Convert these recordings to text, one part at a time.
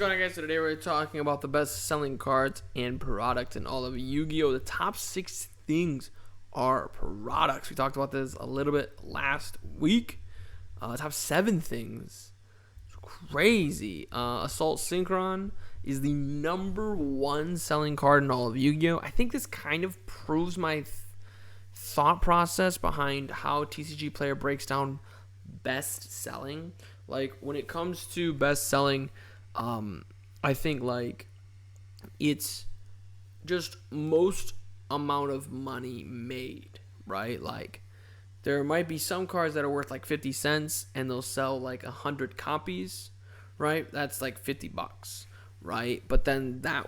going on, guys? So today we're talking about the best selling cards and products in all of Yu-Gi-Oh! The top 6 things are products. We talked about this a little bit last week. Top 7 things. It's crazy. Assault Synchron is the number 1 selling card in all of Yu-Gi-Oh! I think this kind of proves my thought process behind how TCG Player breaks down best selling. Like, when it comes to best selling, I think, like, it's just most amount of money made, right? Like, there might be some cards that are worth like 50 cents and they'll sell like 100 copies, right? That's like $50, right? But then that,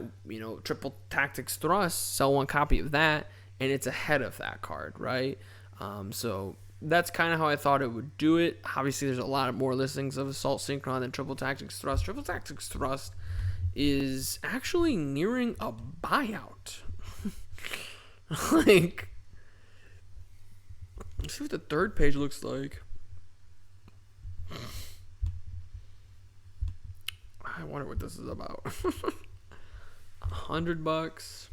Triple Tactics Thrust, sell 1 copy of that and it's ahead of that card, right? So that's kind of how I thought it would do it. Obviously, there's a lot more listings of Assault Synchron than Triple Tactics Thrust. Triple Tactics Thrust is actually nearing a buyout. Like, let's see what the third page looks like. I wonder what this is about. $100.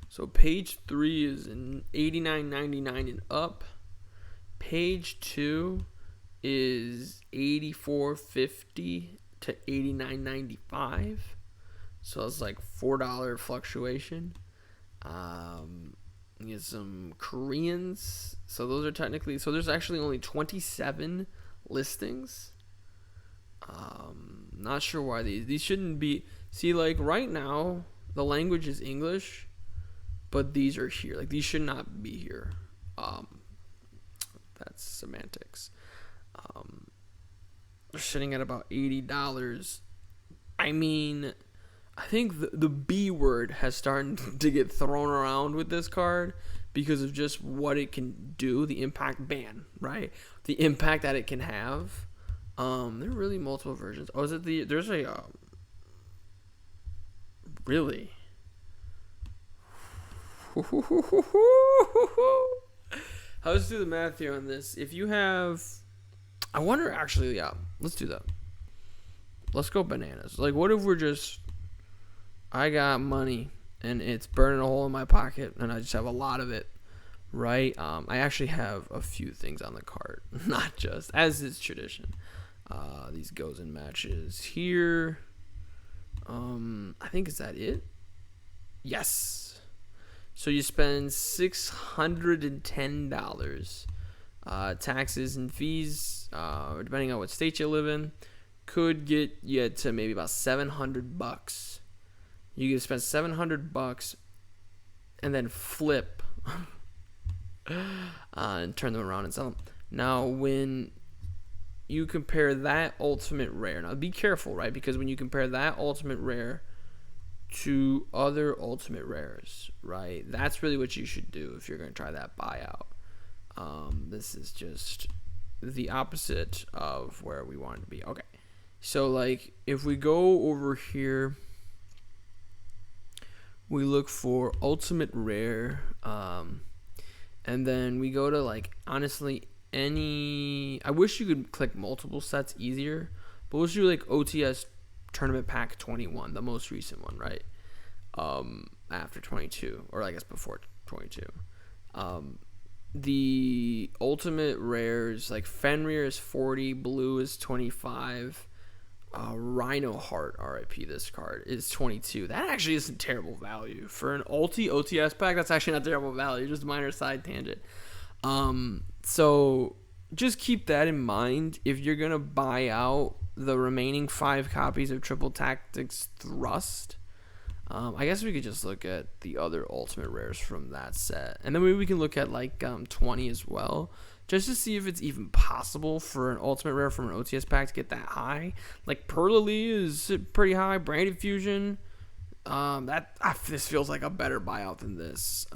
So page 3 is in $89.99 and up. Page 2 is $84.50 to $89.95. So it's like $4 fluctuation. You get some Koreans. So those are technically, so there's actually only 27 listings. Not sure why these shouldn't be. See, like right now the language is English, but these are here. Like, these should not be here. That's semantics. They're sitting at about $80. I mean, I think the B word has started to get thrown around with this card because of just what it can do, the impact ban, right? The impact that it can have. There are really multiple versions. Oh, is it there's a, really? Let's do the math here on this. If you have, I wonder, actually, yeah, let's do that. Let's go bananas. Like, what if we're just, I got money and it's burning a hole in my pocket and I just have a lot of it, right? I actually have a few things on the cart, not just, as is tradition. These goes in matches here. I think, is that it? Yes. So you spend $610. Taxes and fees, depending on what state you live in, could get you to maybe about $700. You can spend $700 and then flip and turn them around and sell them. Now, when you compare that ultimate rare, now be careful, right? Because when you compare that ultimate rare to other ultimate rares, right? That's really what you should do if you're going to try that buyout. This is just the opposite of where we want to be. Okay, so like if we go over here, we look for ultimate rare, and then we go to, like, honestly, any, I wish you could click multiple sets easier, but let's do like OTS Tournament Pack 21, the most recent one, right? After 22, or I guess before 22. The ultimate rares, like Fenrir is 40, Blue is 25, Rhino Heart, RIP, this card, is 22. That actually isn't terrible value. For an OTS pack, that's actually not terrible value, just a minor side tangent. So just keep that in mind if you're going to buy out the remaining 5 copies of Triple Tactics Thrust. I guess we could just look at the other ultimate rares from that set, and then maybe we can look at like 20 as well, just to see if it's even possible for an ultimate rare from an OTS pack to get that high. Like Perlali is pretty high. Branded Fusion, this feels like a better buyout than this,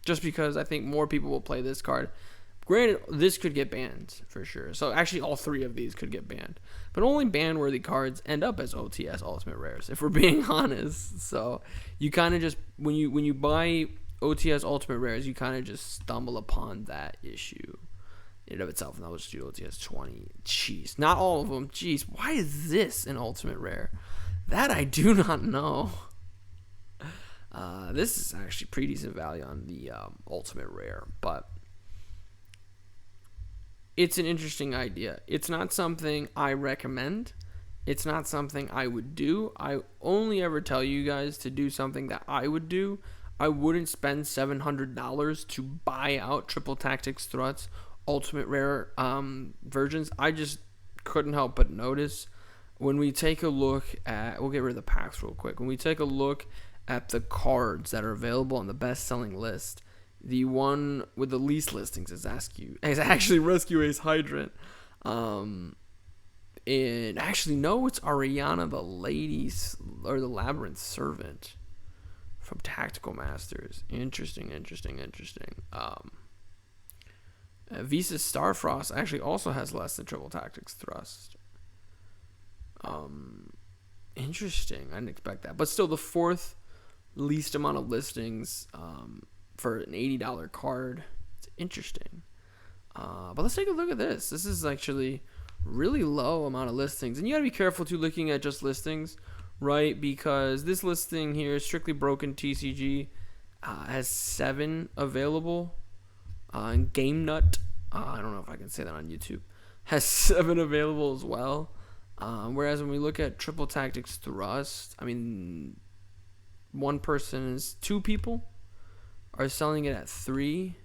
just because I think more people will play this card. Granted, this could get banned for sure. So actually, all 3 of these could get banned, but only ban-worthy cards end up as OTS Ultimate Rares, if we're being honest. So you kind of just, when you buy OTS Ultimate Rares, you kind of just stumble upon that issue. in and of itself. And that was Duels. He has 20. Jeez. Not all of them. Jeez. Why is this an ultimate rare? That I do not know. This is actually pretty decent value on the ultimate rare. But it's an interesting idea. It's not something I recommend. It's not something I would do. I only ever tell you guys to do something that I would do. I wouldn't spend $700 to buy out Triple Tactics Thrusts Ultimate Rare versions. I just couldn't help but notice when we take a look at, we'll get rid of the packs real quick. When we take a look at the cards that are available on the best-selling list, the one with the least listings is actually Rescue Ace Hydrant. And actually, no, it's Ariana the Ladies, or the Labyrinth Servant from Tactical Masters. Interesting. Visa Starfrost actually also has less than Triple Tactics Thrust. Interesting. I didn't expect that. But still, the fourth least amount of listings for an $80 card. It's interesting. But let's take a look at this. This is actually really low amount of listings. And you got to be careful, too, looking at just listings, right? Because this listing here, Strictly Broken TCG, has 7 available. And Game Nut, I don't know if I can say that on YouTube, has 7 available as well. Whereas when we look at Triple Tactics Thrust, I mean, 2 people are selling it at 3.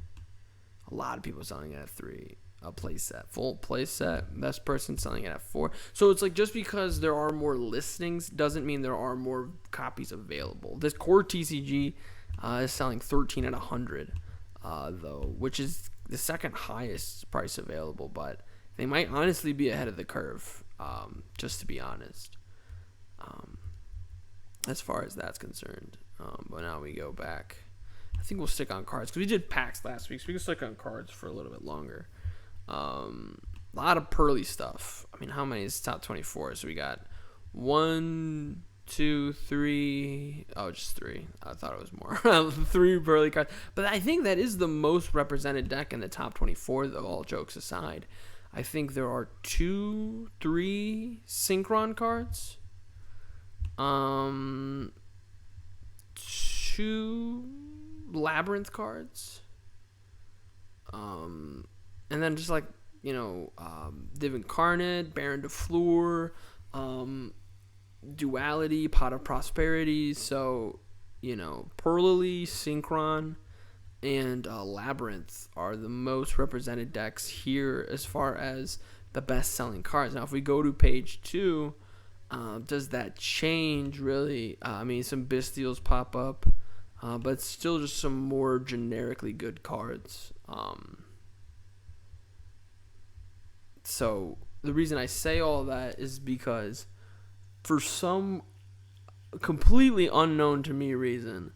A lot of people selling it at 3. A playset, full playset. Best person selling it at 4. So it's like, just because there are more listings doesn't mean there are more copies available. This core TCG is selling 13 at 100, though, which is the second highest price available. But they might honestly be ahead of the curve, just to be honest, as far as that's concerned. But now we go back. I think we'll stick on cards because we did packs last week, so we can stick on cards for a little bit longer. A lot of pearly stuff. I mean, how many is top 24? So we got 1, 2, 3. Oh, just 3. I thought it was more. 3 pearly cards. But I think that is the most represented deck in the top 24, though, all jokes aside. I think there are 2, 3 Synchron cards. 2 Labyrinth cards. And then just like, Div Incarnate, Baron de Fleur, Duality, Pot of Prosperity. So, Pearly, Synchron, and Labyrinth are the most represented decks here as far as the best-selling cards. Now, if we go to page 2, does that change, really? I mean, some Bestials pop up, but still just some more generically good cards. So the reason I say all that is because for some completely unknown to me reason,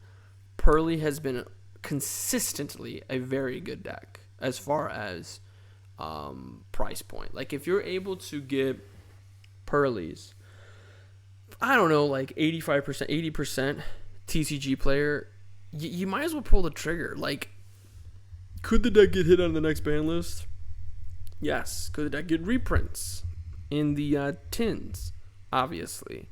Pearly has been consistently a very good deck as far as price point. Like, if you're able to get Pearlies, I don't know, like 85%, 80% TCG player, you might as well pull the trigger. Like, could the deck get hit on the next ban list? Yes. Could the deck get reprints in the tins? Obviously.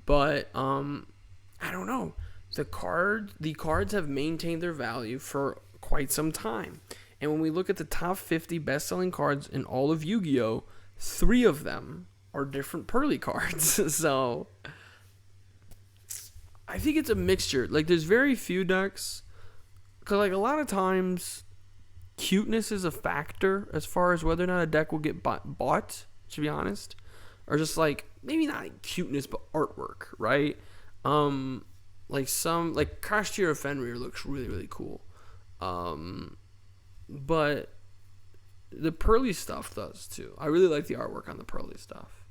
But I don't know. The cards have maintained their value for quite some time. And when we look at the top 50 best-selling cards in all of Yu-Gi-Oh!, 3 of them are different Pearly cards. So I think it's a mixture. Like, there's very few decks, because like a lot of times cuteness is a factor as far as whether or not a deck will get bought, to be honest. Or just like, maybe not like cuteness, but artwork, right? Like Crash Tier of Fenrir looks really, really cool. But the Pearly stuff does too. I really like the artwork on the Pearly stuff.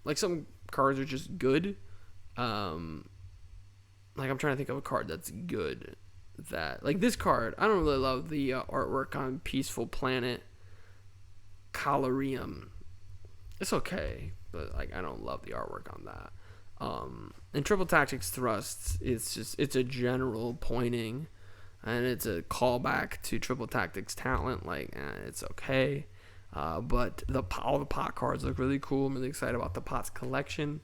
Like, some cards are just good. Like, I'm trying to think of a card that's good. Like this card, I don't really love the artwork on Peaceful Planet Colorium. It's okay, but like, I don't love the artwork on that. And Triple Tactics Thrust, it's a general pointing. and it's a callback to Triple Tactics talent. Like, it's okay. But all the pot cards look really cool. I'm really excited about the pots collection.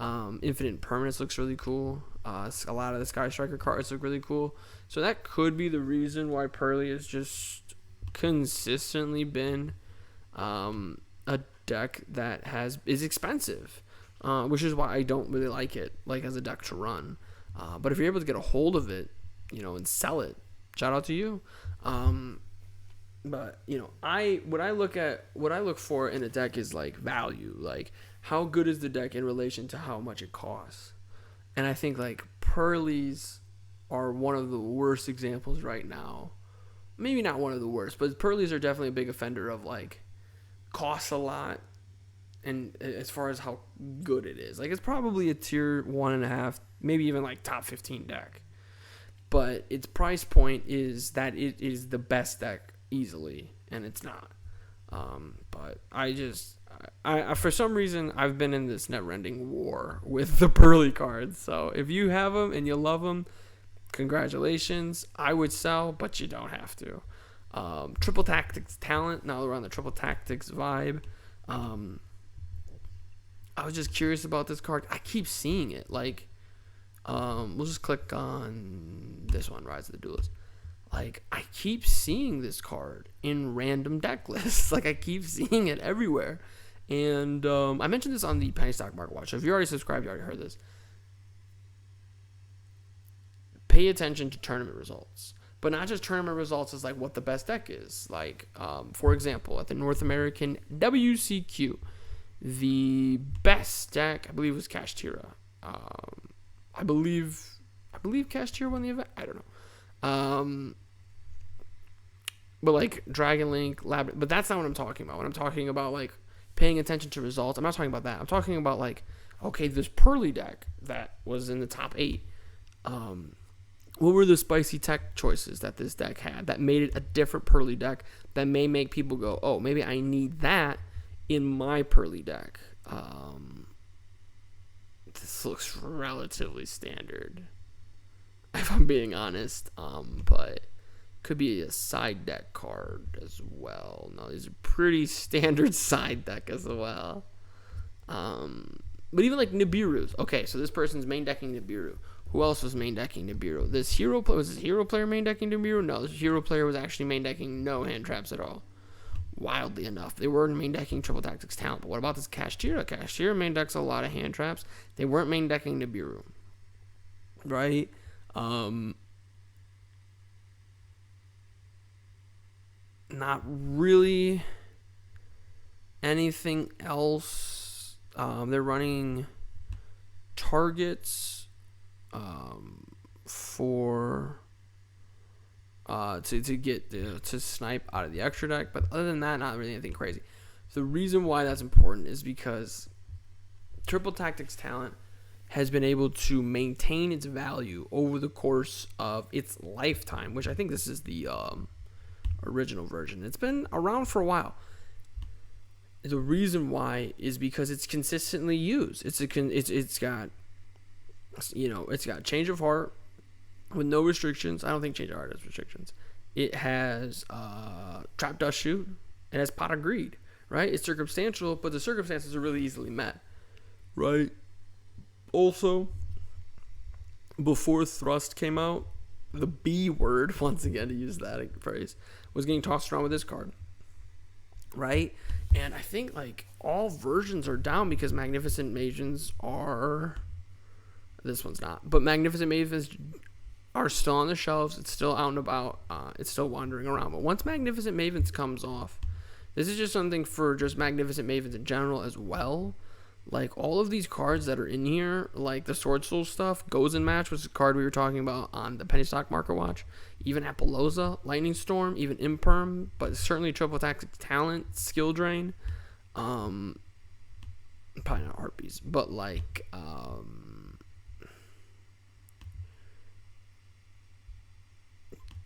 Infinite Permanence looks really cool. A lot of the Sky Striker cards look really cool. So that could be the reason why Pearly has just consistently been a deck that is expensive, which is why I don't really like it as a deck to run. But if you're able to get a hold of it, and sell it, shout out to you. But what I look for in a deck is like value, like how good is the deck in relation to how much it costs. And I think like Pearlies are one of the worst examples right now. Maybe not one of the worst, but Pearlies are definitely a big offender of like costs a lot, and as far as how good it is, like it's probably a tier 1.5, maybe even like top 15 deck. But its price point is that it is the best deck easily, and it's not. But I for some reason I've been in this never-ending war with the Pearly cards. So if you have them and you love them, congratulations. I would sell, but you don't have to. Triple Tactics talent. Now we're on the Triple Tactics vibe. I was just curious about this card. I keep seeing it. Like, we'll just click on this one, Rise of the Duelist. Like, I keep seeing this card in random deck lists. Like, I keep seeing it everywhere. And I mentioned this on the Penny Stock Market Watch. So if you already subscribed, you already heard this. Pay attention to tournament results. But not just tournament results as, like, what the best deck is. Like, for example, at the North American WCQ, the best deck, I believe, was Kashtira. I believe Kashtira won the event. I don't know. But like Dragon Link, Lab, but that's not what I'm talking about. When I'm talking about like paying attention to results, I'm not talking about that. I'm talking about like, okay, this Pearly deck that was in the top 8. What were the spicy tech choices that this deck had that made it a different Pearly deck that may make people go, oh, maybe I need that in my Pearly deck? This looks relatively standard, if I'm being honest, but could be a side deck card as well. No, these are pretty standard side deck as well. But even like Nibiru's. Okay, so this person's main decking Nibiru. Who else was main decking Nibiru? Was this hero player main decking Nibiru? No, this hero player was actually main decking no hand traps at all. Wildly enough, they were main decking Triple Tactics talent. But what about this Kashtira? Kashtira main decks a lot of hand traps. They weren't main decking Nibiru, right? Not really anything else. They're running targets for to get to snipe out of the extra deck, but other than that, not really anything crazy. The reason why that's important is because Triple Tactics talent has been able to maintain its value over the course of its lifetime, which I think this is the original version. It's been around for a while. The reason why is because it's consistently used. It's got Change of Heart with no restrictions. I don't think Change of Heart has restrictions. It has Trap Dust Shoot. It has Pot of Greed. Right? It's circumstantial, but the circumstances are really easily met. Right? Also, before Thrust came out, the B word, once again to use that phrase, was getting tossed around with this card. Right? And I think like all versions are down because Magnificent Mavens are... This one's not. But Magnificent Mavens are still on the shelves. It's still out and about. It's still wandering around. But once Magnificent Mavens comes off, this is just something for just Magnificent Mavens in general as well. Like, all of these cards that are in here, like the Sword Soul stuff, Goes in Match, which is a card we were talking about on the Penny Stock Market Watch. Even Apollousa, Lightning Storm, even Imperm, but certainly Triple Tactics Talent, Skill Drain. Probably not Harpies, but like,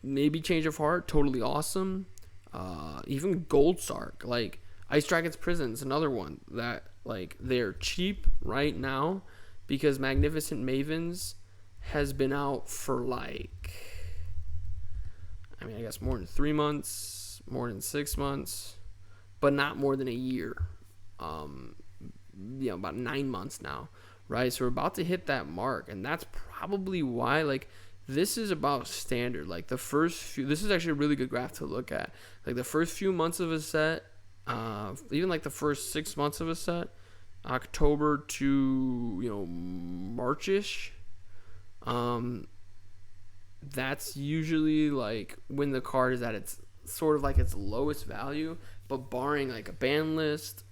maybe Change of Heart, totally awesome. Even Gold Sark, like Ice Dragon's Prison is another one that, like, they're cheap right now because Magnificent Mavens has been out for like I guess more than 3 months, more than 6 months, but not more than a year. About 9 months now, right? So we're about to hit that mark, and that's probably why, like, this is about standard. Like, the first few, this is actually a really good graph to look at. Like, the first few months of a set, even like the first 6 months of a set, October to, Marchish, that's usually like when the card is at its sort of like its lowest value, but barring like a ban list,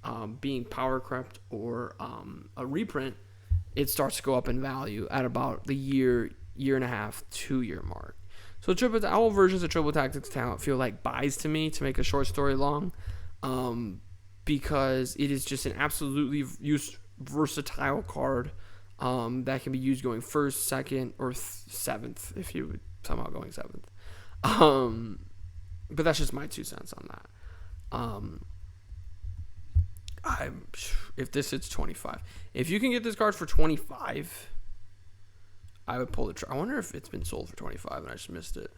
being power crept, or a reprint, it starts to go up in value at about the year and a half, 2 year mark. So all versions of Triple Tactics Talent feel like buys to me, to make a short story long, because it is just an absolutely versatile card that can be used going first, second, or seventh, if you would somehow going seventh. But that's just my 2 cents on that. If this hits 25, if you can get this card for 25, I would pull the trigger. I wonder if it's been sold for 25 and I just missed it.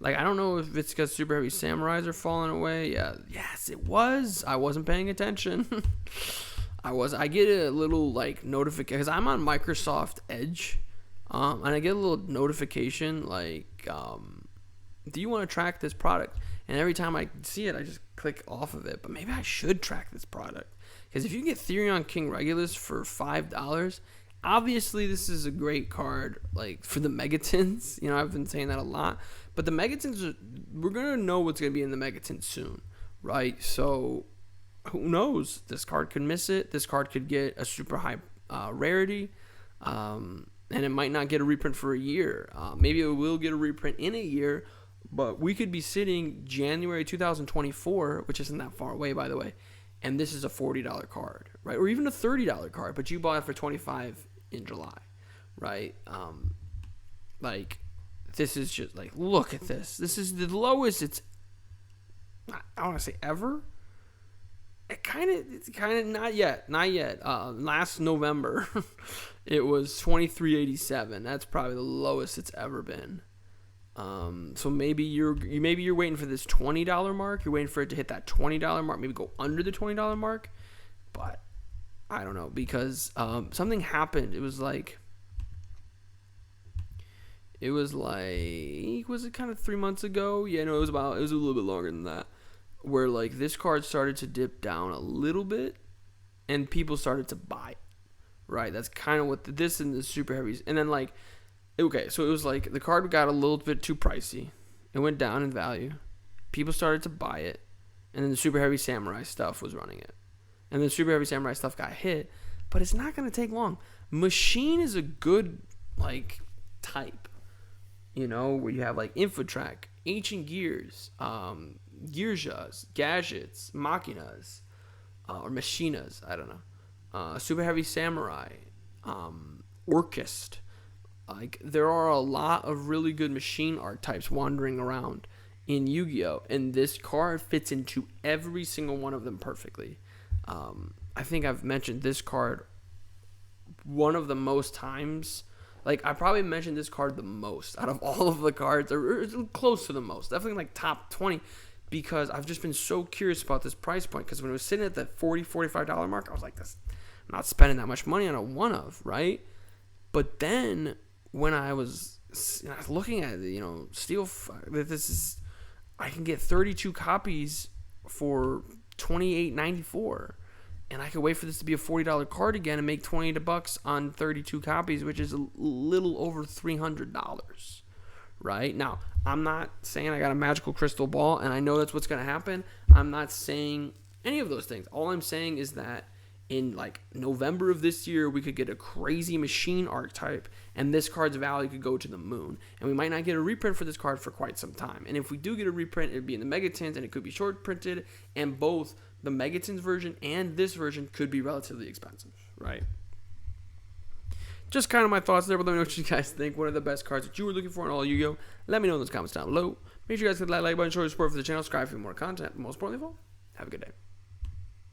Like, I don't know if it's because Super Heavy Samurais are falling away. Yeah, yes, it was. I wasn't paying attention. I get a little like notification because I'm on Microsoft Edge, and I get a little notification like, do you want to track this product? And every time I see it, I just click off of it. But maybe I should track this product, because if you get Therion King Regulus for $5, obviously this is a great card, like, for the Megatins. I've been saying that a lot, but the Megatins, we're gonna know what's gonna be in the Megatins soon, right? So who knows? This card could miss it. This card could get a super high rarity, and it might not get a reprint for a year. Maybe it will get a reprint in a year, but we could be sitting January 2024, which isn't that far away, by the way, and this is a $40 card, right? Or even a $30 card, but you bought it for $25 in July, right? Like, this is just like, look at this. This is the lowest it's, I want to say ever. It's kind of not yet. Last November, it was $23.87. That's probably the lowest it's ever been. So maybe you're waiting for this $20 mark. You're waiting for it to hit that $20 mark. Maybe go under the $20 mark. But I don't know, because something happened. It was like, was it kind of 3 months ago? Yeah, no, it was a little bit longer than that, where like this card started to dip down a little bit, and people started to buy it, right? That's kind of what this and the Super Heavies, and then like, okay, so it was like the card got a little bit too pricey. It went down in value. People started to buy it, and then the Super Heavy Samurai stuff was running it, and then the Super Heavy Samurai stuff got hit. But it's not going to take long. Machine is a good like type, where you have like Infotrack, Ancient Gears, Yugiohs, Gadgets, Machinas, or Machinas, I don't know. Super Heavy Samurai, Orchest. Like, there are a lot of really good machine art types wandering around in Yu-Gi-Oh! And this card fits into every single one of them perfectly. I think I've mentioned this card one of the most times. Like, I probably mentioned this card the most out of all of the cards, or close to the most. Definitely like top 20, because I've just been so curious about this price point. Because when it was sitting at the $40, $45 mark, I was like, I'm not spending that much money on a one-of, right? But then when I was looking at it, I can get 32 copies for $28.94, and I could wait for this to be a $40 card again and make $20 on 32 copies, which is a little over $300, right? Now, I'm not saying I got a magical crystal ball and I know that's what's going to happen. I'm not saying any of those things. All I'm saying is that in like November of this year, we could get a crazy machine archetype, and this card's value could go to the moon. And we might not get a reprint for this card for quite some time. And if we do get a reprint, it'd be in the Megatins, and it could be short printed. And both the Megatins version and this version could be relatively expensive, right? Just kind of my thoughts there, but let me know what you guys think. What are the best cards that you were looking for in all Yu-Gi-Oh? Let me know in those comments down below. Make sure you guys hit that like button, show your support for the channel, subscribe for more content. Most importantly of all, have a good day.